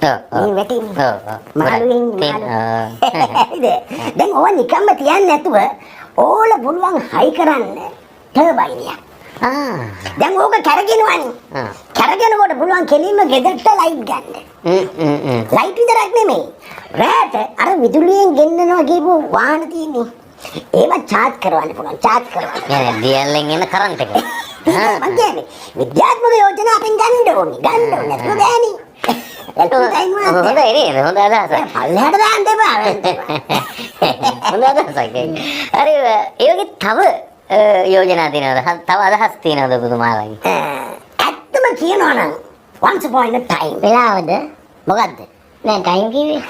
මේ වැටෙන්නේ. මාළුවෙන් මාළු. දැන් ඕවා නිකම්ම තියන්නේ නැතුව ඕල පුළුවන් හයි කරන්න ටර්බයින් එක. දැන් ඕක කරගෙනවනේ. කරගෙනකොට පුළුවන් කෙලින්ම ගෙදරට ලයිට් ගන්න. ලයිට් විතරක් නෙමෙයි. රෑට අර විදුලියෙන් ගෙන්නනවා කියපු වාහන තියෙන්නේ. ඒවා චාර්ජ් කරවන්න පුළුවන්. චාර්ජ් කරවන්න. يعني දියල්ලෙන් එන කරන්ට් එක. මං කියන්නේ විද්‍යාත්මක යෝජනා අපෙන් ගන්න ඕනේ. ගන්න ඕනේ නැතුව බෑනේ. හොඳයි නේද? හොඳ අදහසක්. පල්ලෙහාට දාන්න එපා. හොඳ අදහසක්. හරි ඒ වගේ තව යෝජනා තියෙනවද? තව අදහස් තියෙනවද පුතුමාලගේ? ඇත්තම කියනවා නම් once upon a time වෙලාවද? මොකද්ද? නෑ ටයිම් කිව්වේ.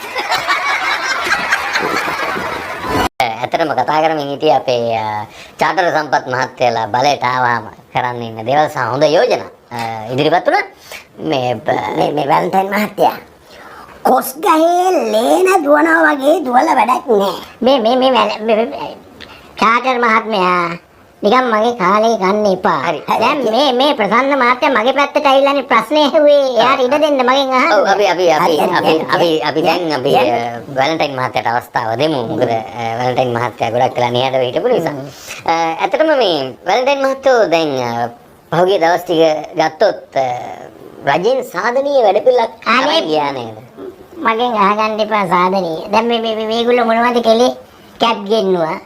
ඇත්තටම කතා කරමින් හිටියේ අපේ චාටර් සම්පත් මහත්තයලා බලයට ආවම කරන්න ඉන්න දේවල් සහ හොඳ යෝජනා ඉදිරිපත් වුණා. මේ වැලන්ටයින් මහත්තයා කොස් ගහේ ලේන දුවනවා වගේ දුවලා වැඩක් නෑ. මේ චාටර් මහත්මයා නිකන් මගේ කාලේ ගන්න එපා. දැන් මේ ප්‍රසන්න මහත්තයා මගේ පැත්තට ඇවිල්ලානේ ප්‍රශ්නේ ඇහුවේ. එයාට ඉඩ දෙන්න මගෙන් අහන්න. ඔව් අපි දැන් අපි වැලන්ටයින් මහත්තයාට අවස්ථාව දෙමු. මොකද වැලන්ටයින් මහත්තයා ගොඩක් කලා නිහඬව හිටපු නිසා. ඇත්තටම මේ වැලන්ටයින් මහත්තයෝ දැන් පහුගිය දවස් ටික ගත්තොත් රජෙන් සාධනීය වැඩපිළිවෙලක් අරන් ගියා නේද? මගෙන් අහගන්න එපා සාධනීය. දැන් මේගොල්ලෝ මොනවද කළේ? කැබ් ගෙන්නුවා.